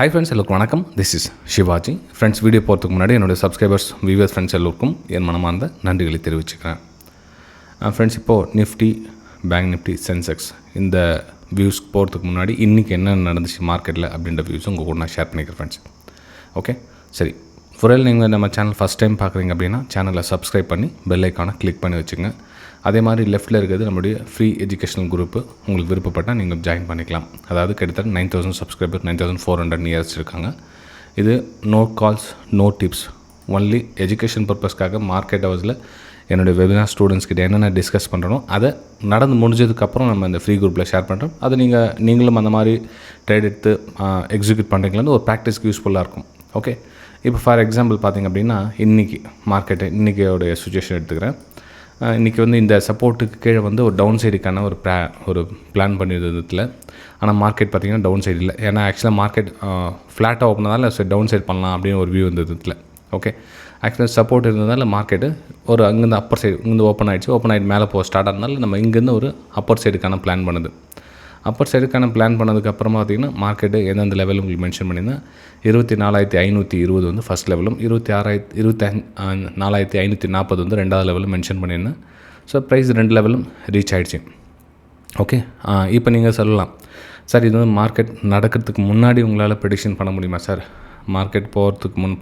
Hi friends, எல்லோருக்கும் வணக்கம். This is Shivaji. Friends, video போகிறதுக்கு முன்னாடி என்னுடைய சப்ஸ்கிரைபர்ஸ், வியூவர்ஸ், ஃப்ரெண்ட்ஸ் எல்லோருக்கும் என் மனமார்ந்த நன்றிகளை தெரிவிச்சுக்கிறேன். ஃப்ரெண்ட்ஸ், இப்போது நிஃப்டி, பேங்க் நிஃப்டி, சென்செக்ஸ் இந்த வியூஸ் போகிறதுக்கு முன்னாடி இன்றைக்கி என்ன நடந்துச்சு மார்க்கெட்டில் அப்படின்ற வியூஸ் உங்கள் கூட நான் ஷேர் பண்ணிக்கிறேன் ஃப்ரெண்ட்ஸ். ஓகே, சரி. ஃபுரல் நீங்கள் நம்ம சேனல் ஃபஸ்ட் டைம் பார்க்குறீங்க அப்படின்னா சேனலை சப்ஸ்கிரைப் பண்ணி பெல் ஐக்கானை கிளிக் பண்ணி வச்சுங்க. அதே மாதிரி லெஃப்ட்டில் இருக்கிறது நம்மளுடைய ஃப்ரீ எஜுகேஷனல் குரூப்பு. உங்களுக்கு விருப்பப்பட்டால் நீங்கள் ஜாயின் பண்ணிக்கலாம். அதாவது கிட்டத்தட்ட 9000 சப்ஸ்கிரைபர், 9400 நியர்ஸ் இருக்காங்க. இது no calls, no tips, only education பர்பஸ்க்காக மார்க்கெட் ஹவர்ஸில் என்னுடைய வெபினார் ஸ்டூடெண்ட்ஸ்கிட்ட என்னென்ன டிஸ்கஸ் பண்ணுறோம் அதை நடந்து முடிஞ்சதுக்கப்புறம் நம்ம இந்த ஃப்ரீ குரூப்பில் ஷேர் பண்ணுறோம். அதை நீங்களும் அந்த மாதிரி ட்ரேட் எடுத்து எக்ஸிக்யூட் பண்ணுறீங்களான்னு ஒரு ப்ராக்டிஸ்க்கு யூஸ்ஃபுல்லாக இருக்கும். ஓகே, இப்போ ஃபார் எக்ஸாம்பிள் பார்த்திங்க அப்படின்னா இன்றைக்கி மார்க்கெட்டை இன்றைக்கியோடைய சுச்சுவேஷன் எடுத்துக்கிறேன். இன்றைக்கி இந்த சப்போர்ட்டுக்கு கீழே ஒரு டவுன் சைடுக்கான ஒரு பிளான் பண்ணியிருந்ததில், ஆனால் மார்க்கெட் பார்த்திங்கன்னா டவுன் சைடு இல்லை. ஏன்னா ஆக்சுவலாக மார்க்கெட் ஃப்ளாட்டாக ஓப்பன் ஆனாலும் டவுன் சைடு பண்ணலாம் அப்படின்னு ஒரு வியூ இருந்ததில். ஓகே, ஆக்சுவலாக சப்போர்ட் இருந்ததால் மார்க்கெட்டு ஒரு அங்கேருந்து அப்பர் சைடு இங்கேருந்து ஓப்பன் ஆகிட்டு மேலே ஸ்டார்ட் ஆனதுனால நம்ம இங்கேருந்து ஒரு அப்பர் சைடுக்கான பிளான் பண்ணுது. அப்பர் சைடுக்கான பிளான் பண்ணதுக்கப்புறமா பார்த்திங்கன்னா மார்க்கெட்டு எந்தெந்த லெவல் உங்களுக்கு மென்ஷன் பண்ணியிருந்தேன். 24,520 ஃபஸ்ட் லெவலும், 24,540 ரெண்டாவது லெவலும் மென்ஷன் பண்ணியிருந்தேன். ஸோ ப்ரைஸ் 2 லெவலும் ரீச் ஆகிடுச்சு. ஓகே, இப்போ நீங்கள் சொல்லலாம், சார் இது மார்க்கெட் நடக்கிறதுக்கு முன்னாடி உங்களால் ப்ரெடிக்ஷன் பண்ண முடியுமா சார்? மார்க்கெட்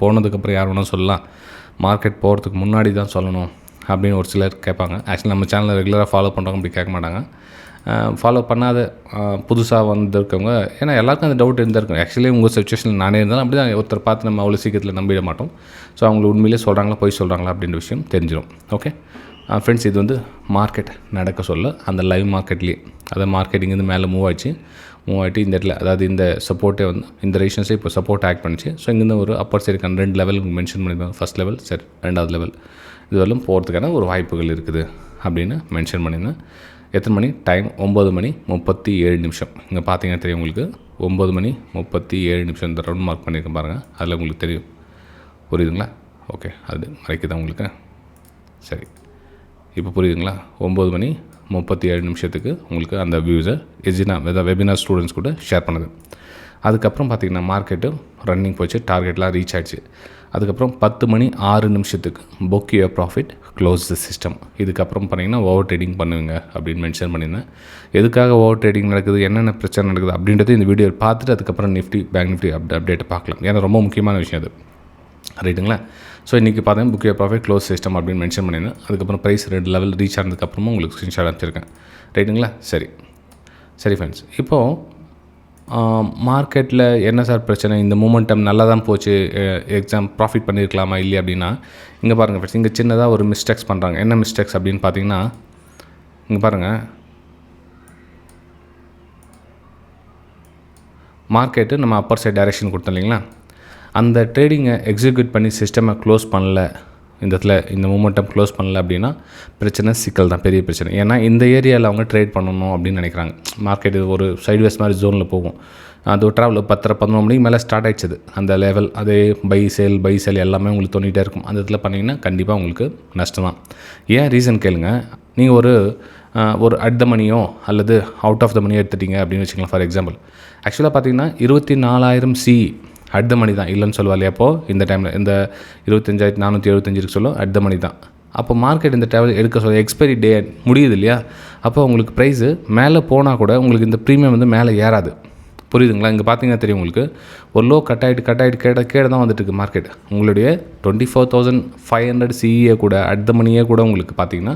போனதுக்கப்புறம் யார் வேணால் சொல்லலாம், மார்க்கெட் போகிறதுக்கு முன்னாடி தான் சொல்லணும் அப்படின்னு ஒரு சிலர் கேட்பாங்க. ஆக்சுவலி நம்ம சேனலில் ரெகுலராக ஃபாலோ பண்ணுறவங்க அப்படி கேட்க மாட்டாங்க. ஃபாலோ பண்ணாத புதுசாக வந்திருக்கவங்க, ஏன்னா எல்லாருக்கும் அந்த டவுட் இருந்திருக்கும். ஆக்சுவலி உங்கள் சுச்சுவேஷனில் நானே இருந்தாலும் அப்படி தான் ஒருத்தர் பார்த்து நம்ம அவ்வளோ சீக்கிரத்தில் நம்பிட மாட்டோம். ஸோ அவங்க உண்மையிலே சொல்கிறாங்களா போய் சொல்கிறாங்களா அப்படின்ற விஷயம் தெரிஞ்சிடும். ஓகே ஃப்ரெண்ட்ஸ், இது மார்க்கெட் நடக்க சொல்ல அந்த லைவ் மார்க்கெட்லேயே, அதாவது மார்க்கெட் இங்கேருந்து மேலே மூவ் ஆகிட்டு இந்த இடத்துல, அதாவது இந்த சப்போர்ட்டே இந்த ரேஷன்ஸே இப்போ சப்போர்ட் ஆக்ட் பண்ணிச்சு. ஸோ இங்கேருந்து ஒரு அப்பர் சைடுக்கான 2 லெவல் மென்ஷன் பண்ணியிருந்தாங்க. ஃபஸ்ட் லெவல், சரி, ரெண்டாவது லெவல் இதுவரையும் போகிறதுக்கான ஒரு வாய்ப்புகள் இருக்குது அப்படின்னு மென்ஷன் பண்ணியிருந்தேன். எத்தனை மணி டைம்? 9:37. இங்கே பார்த்தீங்கன்னா தெரியும் உங்களுக்கு, 9:37 இந்த ரவுண்ட் மார்க் பண்ணியிருக்கேன் பாருங்கள். அதில் உங்களுக்கு தெரியும், புரியுதுங்களா? ஓகே, அது மறைக்குதா உங்களுக்கு? சரி, இப்போ புரியுதுங்களா? 9:37 உங்களுக்கு அந்த வியூஸை வெபினார் ஸ்டூடெண்ட்ஸ் கூட ஷேர் பண்ணுது. அதுக்கப்புறம் பார்த்திங்கன்னா மார்க்கெட்டு ரன்னிங் போச்சு, டார்கெட்லாம் ரீச் ஆகிடுச்சு. அதுக்கப்புறம் 10:06 book your profit, close the system. இதுக்கப்புறம் பண்ணிங்கன்னா ஓவர் ட்ரேடிங் பண்ணுவீங்க அப்படின்னு மென்ஷன் பண்ணியிருந்தேன். எதுக்காக ஓவர் ட்ரேடிங் நடக்குது, என்னென்ன பிரச்சனை நடக்குது அப்படின்றது இந்த வீடியோ பார்த்துட்டு அதுக்கப்புறம் நிஃப்டி, பேங்க் நிஃப்டி அப்டேட்டை பார்க்கலாம். ஏன்னா ரொம்ப முக்கியமான விஷயம் அது, ரைட்டுங்களா? ஸோ இன்றைக்கி பார்த்தீங்கன்னா book your profit, close system அப்படின்னு மென்ஷன் பண்ணியிருந்தேன். அதுக்கப்புறம் ப்ரைஸ் 2 லெவல் ரீச் ஆனதுக்கப்புறமா உங்களுக்கு ஸ்க்ரீன்ஷாட் அனுப்பிச்சிருக்கேன், ரைட்டுங்களா? சரி ஃப்ரெண்ட்ஸ், இப்போது மார்க்கெட்டில் என்ன சார் பிரச்சனை? இந்த மூமெண்டம் நல்லா தான் போச்சு, ப்ராஃபிட் பண்ணியிருக்கலாமா இல்லையா அப்படின்னா, இங்கே பாருங்கள் ஃப்ரெண்ட்ஸ், இங்கே சின்னதாக ஒரு மிஸ்டேக்ஸ் பண்ணுறாங்க. என்ன மிஸ்டேக்ஸ் அப்படின்னு பார்த்தீங்கன்னா, இங்கே பாருங்கள், மார்க்கெட்டு நம்ம அப்பர் சைட் டைரெக்ஷன் கொடுத்தோம் இல்லைங்களா, அந்த ட்ரேடிங்கை எக்ஸிக்யூட் பண்ணி சிஸ்டமை க்ளோஸ் பண்ணல, இந்த மூமெண்டம் க்ளோஸ் பண்ணல அப்படின்னா பிரச்சனை, சிக்கல் தான், பெரிய பிரச்சனை. ஏன்னா இந்த ஏரியாவில் அவங்க ட்ரேட் பண்ணணும் அப்படின்னு நினைக்கிறாங்க. மார்க்கெட் ஒரு சைட்வேஸ் மாதிரி ஜோனில் போகும். அது ட்ராவல் 10-11 மணிக்கு மேலே ஸ்டார்ட் ஆகிடுச்சது அந்த லெவல். அதே பை சேல் எல்லாமே உங்களுக்கு தோண்டிகிட்டே இருக்கும். அந்த இடத்துல பண்ணிங்கன்னா கண்டிப்பாக உங்களுக்கு நஷ்டம் தான். ஏன் ரீசன் கேளுங்க. நீங்கள் ஒரு அட் த மணியோ அல்லது அவுட் ஆஃப் த மணியோ எடுத்துட்டீங்க அப்படின்னு வச்சுக்கலாம். ஃபார் எக்ஸாம்பிள், ஆக்சுவலாக பார்த்தீங்கன்னா 24,000 சி அட் த மணி தான், இல்லைன்னு சொல்லுவா இல்லையா? அப்போது இந்த டைமில் இந்த 25,475 சொல்லும் அட் த மணி தான். அப்போ மார்க்கெட் இந்த ட்ராவல் எடுக்க சொல்ல எக்ஸ்பைரி டே முடியுது இல்லையா? அப்போ உங்களுக்கு ப்ரைஸு மேலே போனால் கூட உங்களுக்கு இந்த ப்ரீமியம் மேலே ஏறாது, புரியுதுங்களா? இங்கே பார்த்தீங்கன்னா தெரியும் உங்களுக்கு, ஒரு லோ கட் ஆகிட்டு கேட தான் வந்துட்டுருக்கு மார்க்கெட். உங்களுடைய 24,500 சிஏ கூட அட் த மணியே கூட உங்களுக்கு பார்த்தீங்கன்னா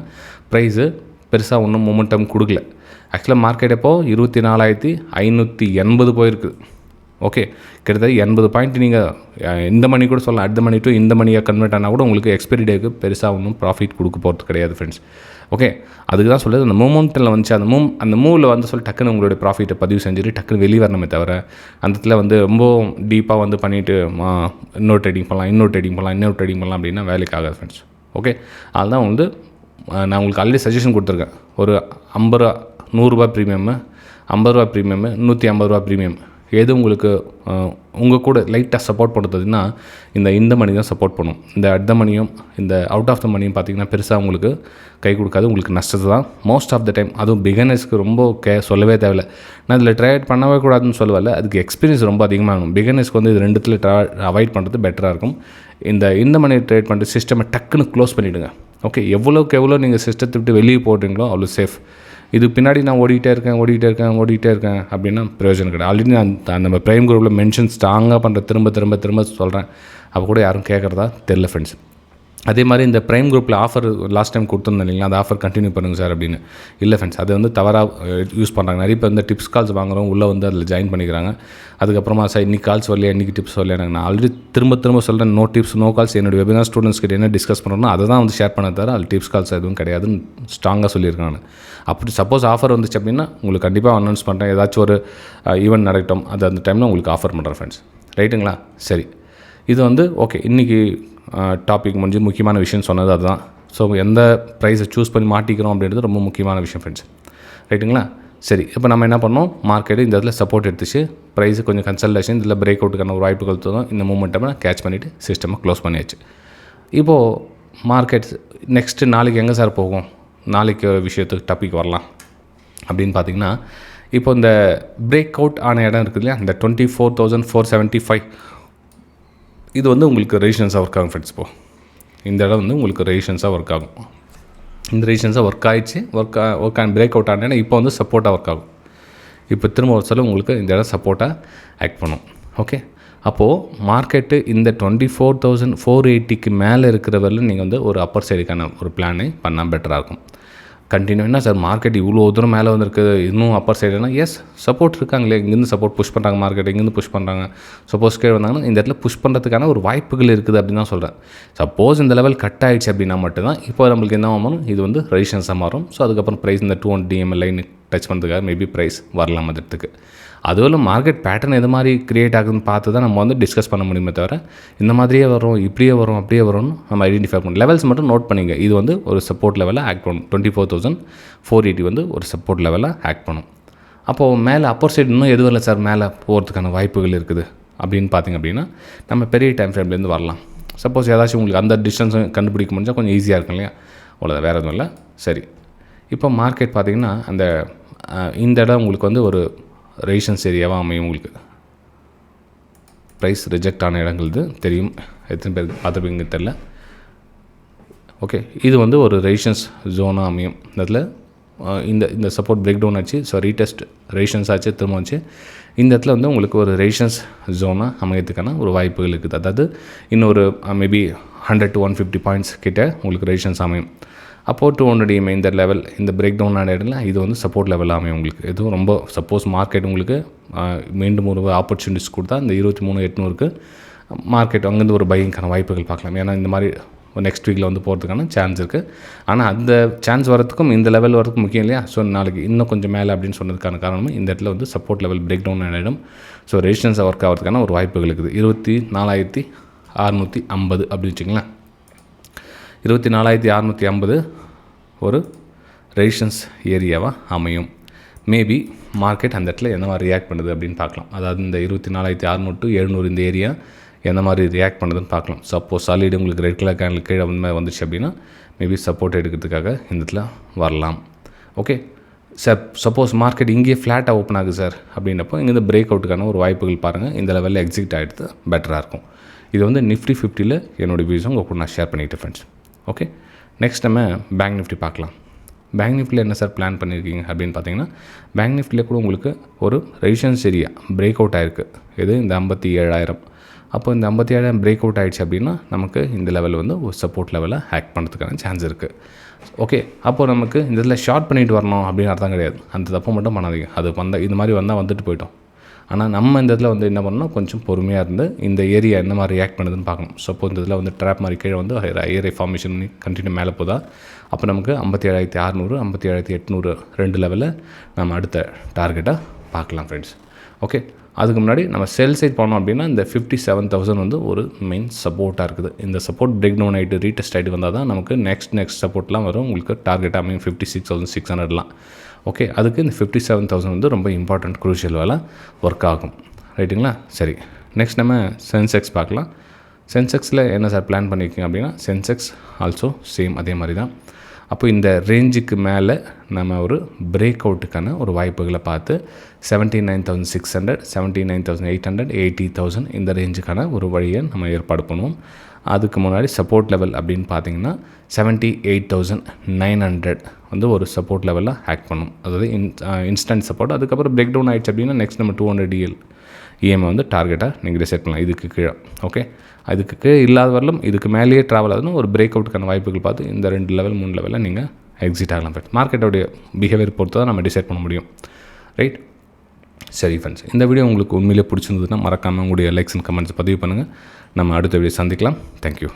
ப்ரைஸு பெருசாக ஒன்றும் மொமெண்டம் கொடுக்கல. ஆக்சுவலாக மார்க்கெட் இப்போது 24,580 போயிருக்கு. ஓகே, கிட்டத்தட்ட 80 பாயிண்ட் நீங்கள் இந்த மணி கூட சொல்லலாம். அட் த மணி டு இந்த மணியாக கன்வெர்ட் ஆனால் கூட உங்களுக்கு எக்ஸ்பைரி டேக்கு பெருசாக ஒன்றும் ப்ராஃபிட் கொடுக்க போகிறது கிடையாது ஃப்ரெண்ட்ஸ். ஓகே, அதுக்கு தான் சொல்லுது, அந்த மூமெண்ட்டில் வந்துச்சு, அந்த மூவில் சொல்லி டக்குன்னு உங்களுடைய ப்ராஃபிட்டை பதிவு செஞ்சுட்டு டக்குன்னு வெளியே வரணுமே தவிர, அந்த இடத்துல ரொம்ப டீப்பாக பண்ணிவிட்டு இன்னொரு ட்ரேடிங் பண்ணலாம் அப்படின்னா வேலைக்கு ஆகாது ஃப்ரெண்ட்ஸ். ஓகே, அதுதான் நான் உங்களுக்கு ஆல்ரெடி சஜஷன் கொடுத்துருக்கேன். ஒரு 50 ரூபா, 100 ரூபா ப்ரீமியம்மு, 50 ரூபா ப்ரீமியம்மு, 150 ரூபா ப்ரீமியம், எது உங்களுக்கு உங்கள் கூட லைட்டாக சப்போர்ட் பண்ணுறதுன்னா இந்த மணி தான் சப்போர்ட் பண்ணும். இந்த அட் த மணியும் இந்த அவுட் ஆஃப் த மணியும் பார்த்திங்கன்னா பெருசாக உங்களுக்கு கை கொடுக்காது, உங்களுக்கு நஷ்டத்தை தான் மோஸ்ட் ஆஃப் த டைம். அதுவும் பிகினர்ஸ்க்கு ரொம்ப சொல்லவே தேவையில்லை. நான் இதில் ட்ரேட் பண்ணவே கூடாதுன்னு சொல்லவில்லை, அதுக்கு எக்ஸ்பீரியன்ஸ் ரொம்ப அதிகமாக இருக்கும். பிகினர்ஸ்க்கு வந்து இது ரெண்டுத்தில் அவாய்ட் பண்ணுறது பெட்டராக இருக்கும். இந்த மணி ட்ரேட் பண்ணிட்டு சிஸ்டமை டக்குன்னு க்ளோஸ் பண்ணிவிடுங்க. ஓகே, எவ்வளோக்கு எவ்வளோ நீங்கள் சிஸ்டத்தை விட்டு வெளியே போடுறீங்களோ அவ்வளோ சேஃப். இது பின்னாடி நான் ஓடிக்கிட்டே இருக்கேன் அப்படின்னா பிரயோஜனம் கிடையாது. ஆல்ரெடி நான் அந்த ப்ரைம் குரூப்பில் மென்ஷன் ஸ்ட்ராங்காக பண்ணுற திரும்ப சொல்கிறேன், அப்போ கூட யாரும் கேட்குறதா தெரில ஃப்ரெண்ட்ஸ். அதே மாதிரி இந்த ப்ரைம் குரூப்பில் ஆஃபர் லாஸ்ட் டைம் கொடுத்துருந்தேன் இல்லைங்களா, அந்த ஆஃபர் கண்டினியூ பண்ணுங்கள் சார் அப்படின்னு. இல்லை ஃப்ரெண்ட்ஸ், அது வந்து தவறாக யூஸ் பண்ணுறாங்க. நிறைய பேர் இந்த டிப்ஸ் கால்ஸ் வாங்குறோம், உள்ளே வந்து அதில் ஜாயின் பண்ணிக்கிறாங்க. அதுக்கப்புறமா சார் இன்றைக்கி கால்ஸ் வரலையா, இன்றைக்கி டிப்ஸ் வரலையா. நான் ஆல்ரெடி திரும்ப சொல்கிறேன், நோ டிப்ஸ் நோ கால்ஸ். என்னுடைய வெபினார் ஸ்டூடெண்ட்ஸ் கிட்ட என்ன டிஸ்கஸ் பண்ணுறோன்னா அதை தான் வந்து ஷேர் பண்ண தவிர அது டிப்ஸ் கால்ஸ் எதுவும் கிடையாதுன்னு ஸ்ட்ராங்காக சொல்லியிருக்காங்க. அப்படி சப்போஸ் ஆஃபர் வந்துச்சு அப்படின்னா உங்களுக்கு கண்டிப்பாக அனௌன்ஸ் பண்ணுறேன். ஏதாச்சும் ஒரு ஈவெண்ட் நடக்கட்டும், அது அந்த டைமில் உங்களுக்கு ஆஃபர் பண்ணுறேன் ஃப்ரெண்ட்ஸ். ரைட்டுங்களா? சரி, இது வந்து ஓகே. இன்றைக்கி டாபிக் முடிஞ்சு முக்கியமான விஷயம் சொன்னது அதுதான். ஸோ எந்த ப்ரைஸை சூஸ் பண்ணி மாட்டிக்கிறோம் அப்படின்றது ரொம்ப முக்கியமான விஷயம் ஃப்ரெண்ட்ஸ். ரைட்டுங்களா? சரி, இப்போ நம்ம என்ன பண்ணோம், மார்க்கெட்டு இந்த இடத்துல சப்போர்ட் எடுத்துச்சு, ப்ரைஸு கொஞ்சம் கன்சல்டேஷன், இதில் பிரேக் அவுட்டுக்கான ஒரு வாய்ப்புகள் தான். இந்த மூமெண்ட்டை கேட்ச் பண்ணிவிட்டு சிஸ்டமை க்ளோஸ் பண்ணியாச்சு. இப்போது மார்க்கெட்ஸ் நெக்ஸ்ட்டு நாளைக்கு எங்கே சார் போகும், நாளைக்கு விஷயத்துக்கு டாபிக் வரலாம் அப்படின்னு பார்த்திங்கன்னா, இப்போ இந்த பிரேக் அவுட் ஆன இடம் இருக்குது இல்லையா, இந்த 24,475 இது வந்து உங்களுக்கு ரெசிஸ்டன்ஸாக ஒர்க் ஆகும் ஃப்ரெண்ட்ஸ். இப்போது இந்த இடம் வந்து உங்களுக்கு ரெசிஸ்டன்ஸாக ஒர்க் ஆகும். இந்த ரெசிஸ்டன்ஸாக ஒர்க் ஆகிடுச்சு, ஒர்க் ஆன் பிரேக் அவுட் ஆனால் இப்போ வந்து சப்போர்ட்டாக ஒர்க் ஆகும். இப்போ திரும்ப ஒரு சொல்ல உங்களுக்கு இந்த இடம் சப்போர்ட்டாக ஆக்ட் பண்ணும். ஓகே, அப்போது மார்க்கெட்டு இந்த 24,480க்கு மேலே இருக்கிற வரலும் நீங்கள் வந்து ஒரு அப்பர் சைடுக்கான ஒரு பிளானை பண்ணால் பெட்டராக இருக்கும். கண்டினியூ என்ன சார் மார்க்கெட் இவ்வளோ தூரம் மேலே வந்துருக்கு, இன்னும் அப்பர் சைடுனா எஸ் சப்போர்ட் இருக்காங்களே, இங்கேருந்து சப்போர்ட் புஷ் பண்ணுறாங்க, மார்க்கெட் இங்கேருந்து புஷ் பண்ணுறாங்க. சப்போஸ் கீழே வந்தாங்கன்னா இந்த இடத்துல புஷ் பண்ணுறதுக்கான ஒரு வாய்ப்புகள் இருக்குது அப்படின்னு தான் சொல்கிறேன். சப்போஸ் இந்த லெவல் கட் ஆகிடுச்சு அப்படின்னா மட்டும்தான் இப்போ நம்மளுக்கு என்ன ஆகும், இது வந்து ரெசிஸ்டன்ஸாக மாறும். ஸோ அதுக்கப்புறம் ப்ரைஸ் இந்த 200 DMA லைன் டச் பண்ணுறதுக்காக மேபி ப்ரைஸ் வரலாம் அந்த இடத்துக்கு. அதுவும் மார்க்கெட் பேட்டர்ன் எது மாதிரி க்ரியேட் ஆகுதுன்னு பார்த்து தான் நம்ம வந்து டிஸ்கஸ் பண்ண முடியுமே தவிர இந்த மாதிரியே வரும், இப்படியே வரும், அப்படியே வரும்னு நம்ம ஐடென்டிஃபை பண்ணணும். லெவல்ஸ் மட்டும் நோட் பண்ணிங்க. இது வந்து ஒரு சப்போர்ட் லெவலில் ஆக்ட் பண்ணும். 24,480 வந்து ஒரு சப்போர்ட் லெவலில் ஆக்ட் பண்ணும். அப்போது மேலே அப்பர் சைடு இன்னும் எதுவும் இல்லை சார், மேலே போகிறதுக்கான வாய்ப்புகள் இருக்குது அப்படின்னு பார்த்திங்க அப்படின்னா நம்ம பெரிய டைம் ஃப்ரேம்லேருந்து வரலாம். சப்போஸ் ஏதாச்சும் உங்களுக்கு அந்த டிஸ்டன்ஸும் கண்டுபிடிக்க முடிஞ்சால் கொஞ்சம் ஈஸியாக இருக்கும் இல்லையா, அவ்வளோதான், வேறு எதுவும் இல்லை. சரி, இப்போ மார்க்கெட் பார்த்திங்கன்னா அந்த இந்த இடம் உங்களுக்கு வந்து ஒரு ரெசிஸ்டன்ஸ் ஏரியாவாக அமையும். உங்களுக்கு ப்ரைஸ் ரிஜெக்ட் ஆன இடங்கள் இது தெரியும், எத்தனை பேருக்கு பார்த்துருப்பீங்க தெரில. ஓகே, இது வந்து ஒரு ரெசிஸ்டன்ஸ் ஜோனாக அமையும். அதில் இந்த சப்போர்ட் பிரேக் டவுன் ஆச்சு, ஸோ ரீடெஸ்ட் ரெசிஸ்டன்ஸ் ஆச்சு, திரும்ப ஆச்சு. இந்த இடத்துல வந்து உங்களுக்கு ஒரு ரெசிஸ்டன்ஸ் ஜோனாக அமையத்துக்கான ஒரு வாய்ப்புகள் இருக்குது. அதாவது இன்னொரு மேபி 100 to 150 பாயிண்ட்ஸ் கிட்ட உங்களுக்கு ரெசிஸ்டன்ஸ் அமையும். அப்போது 200 DMA இந்த லெவல், இந்த பிரேக் டவுன் ஆன இடத்துல இது வந்து சப்போர்ட் லெவல் அமையும் உங்களுக்கு. எதுவும் ரொம்ப சப்போஸ் மார்க்கெட் உங்களுக்கு மீண்டும் ஒரு ஆப்பர்ச்சுனிட்டிஸ் கொடுத்தா இந்த 23,800க்கு மார்க்கெட் அங்கேருந்து ஒரு பையிங்கான வாய்ப்புகள் பார்க்கலாம். ஏன்னா இந்த மாதிரி நெக்ஸ்ட் வீக்கில் வந்து போகிறதுக்கான சான்ஸ் இருக்குது. ஆனால் அந்த சான்ஸ் வரத்துக்கும் இந்த லெவல் வரதுக்கும் முக்கியம் இல்லையா. ஸோ நாளைக்கு இன்னும் கொஞ்சம் மேலே அப்படின்னு சொன்னதுக்கான காரணமும் இந்த இடத்துல வந்து சப்போர்ட் லெவல் பிரேக் டவுன் ஆகிடும். ஸோ ரெசிஸ்டன்ஸாக ஒர்க் ஆகிறதுக்கான ஒரு வாய்ப்புகள் இருக்குது. 24,650 அப்படின்னு வச்சுங்களேன். 24,650 ஒரு ரெசிஸ்டன்ஸ் ஏரியாவாக அமையும். மேபி மார்க்கெட் அந்த இடத்துல எந்த மாதிரி ரியாக்ட் பண்ணுது அப்படின்னு பார்க்கலாம். அதாவது இந்த 24,600 to 700 இந்த ஏரியா எந்த மாதிரி ரியாக்ட் பண்ணுதுன்னு பார்க்கலாம். சப்போஸ் சாலிடு உங்களுக்கு ரெட் கலர் கேண்டில் கீழே வந்துச்சு அப்படின்னா மேபி சப்போர்ட் எடுக்கிறதுக்காக இந்த இடத்துல வரலாம். ஓகே சார், சப்போஸ் மார்க்கெட் இங்கேயே ஃப்ளாட்டாக ஓப்பன் ஆகுது சார் அப்படின்றப்போ இங்கேருந்து பிரேக் அவுட்டுக்கான ஒரு வாய்ப்புகள் பாருங்கள். இந்த லெவலில் எக்ஸிட் ஆகிடுது பெட்டராக இருக்கும். இது வந்து நிஃப்டி 50ல் என்னோடய வியூஸும் உங்கள் கூட நான் ஷேர் பண்ணிக்கிட்டேன் ஃப்ரெண்ட்ஸ். ஓகே, நெக்ஸ்ட் நம்ம பேங்க் நிஃப்டி பார்க்கலாம். பேங்க் நிஃப்டியில் என்ன சார் பிளான் பண்ணியிருக்கீங்க அப்படின்னு பார்த்தீங்கன்னா, பேங்க் நிஃப்டியில் கூட உங்களுக்கு ஒரு ரெசிஸ்டன்ஸ் ஏரியா பிரேக் அவுட் ஆகிருக்கு. இது இந்த 57,000. அப்போ இந்த 57,000 பிரேக் அவுட் ஆகிடுச்சு அப்படின்னா நமக்கு இந்த லெவல் வந்து ஒரு சப்போர்ட் லெவலில் ஆக்ட் பண்ணுறதுக்கான சான்ஸ் இருக்குது. ஓகே, அப்போது நமக்கு இந்த இதில் ஷார்ட் பண்ணிட்டு வரணும் அப்படின்னு அர்த்தம் கிடையாது. அந்த தப்பு மட்டும் பண்ணாதீங்க. அது இது மாதிரி வந்தால் வந்துட்டு போய்ட்டோம். ஆனால் நம்ம இந்த இதில் வந்து என்ன பண்ணணும், கொஞ்சம் பொறுமையாக இருந்து இந்த ஏரியா என்ன மாதிரி ரியாக்ட் பண்ணுதுன்னு பார்க்கணும். சப்போஸ் இந்த இதில் வந்து ட்ராப் மாதிரி கீழே வந்து ஏரியா ஃபார்மேஷன் பண்ணி கண்டினியூ மேலே போதா, அப்போ நமக்கு 57,600 57,800 ரெண்டு லெவலில் நம்ம அடுத்த டார்கெட்டாக பார்க்கலாம் ஃப்ரெண்ட்ஸ். ஓகே, அதுக்கு முன்னாடி நம்ம செல் சைட் போனோம் அப்படின்னா இந்த 57,000 வந்து ஒரு மெயின் சப்போர்ட்டாக இருக்குது. இந்த சப்போர்ட் பிரேக் டவுன் ஆகிட்டு ரீடெஸ்ட் ஆகிட்டு வந்தால் தான் நமக்கு நெக்ஸ்ட் சப்போர்ட்லாம் வரும். உங்களுக்கு டார்கெட்டாக அமையும் 56,600லாம். ஓகே, அதுக்கு இந்த 57,000 வந்து ரொம்ப இம்பார்ட்டண்ட் க்ரூஷியல் வேலை ஒர்க் ஆகும். ரைட்டுங்களா? சரி, நெக்ஸ்ட் நம்ம சென்செக்ஸ் பார்க்கலாம். சென்செக்ஸில் என்ன சார் பிளான் பண்ணியிருக்கீங்க அப்படின்னா, சென்செக்ஸ் ஆல்சோ சேம் அதே மாதிரி தான். அப்போ இந்த ரேஞ்சுக்கு மேலே நம்ம ஒரு பிரேக் அவுட்டுக்கான ஒரு வாய்ப்புகளை பார்த்து 79,600, 79,800, 80,000 இந்த ரேஞ்சுக்கான ஒரு வழியை நம்ம ஏற்பாடு பண்ணுவோம். அதுக்கு முன்னாடி சப்போர்ட் லெவல் அப்படின்னு பார்த்தீங்கன்னா 78,900 வந்து ஒரு சப்போர்ட் லெவலில் ஆக்ட் பண்ணும். அதாவது இன்ஸ்டன்ட் சப்போர்ட். அதுக்கப்புறம் பிரேக் டவுன் ஆகிடுச்சு அப்படின்னா நெக்ஸ்ட் நம்ம 200 DL EMI வந்து டார்கெட்டாக நீங்கள் டிசைட் பண்ணலாம். இதுக்கு கீழே ஓகே, அதுக்கு கீழே இல்லாத வரலும் இதுக்கு மேலேயே ட்ராவல் ஆகுதுன்னு ஒரு பிரேக் அவுட்டுக்கான வாய்ப்புகள் பார்த்து இந்த 2 லெவல் 3 லெவலில் நீங்கள் எக்ஸிட் ஆகலாம். ஃப்ரெண்ட்ஸ், மார்க்கெட்டோடைய பிஹேவியர் பொறுத்து தான் நம்ம டிசைட் பண்ண முடியும். ரைட்? சரி ஃப்ரெண்ட்ஸ், இந்த வீடியோ உங்களுக்கு உண்மையிலே பிடிச்சிருந்ததுன்னா மறக்காமல் உங்களுடைய லைக்ஸ் அண்ட் கமெண்ட்ஸ் பதிவு பண்ணுங்கள். நம்ம அடுத்த வீடியோ சந்திக்கலாம். தேங்க்யூ.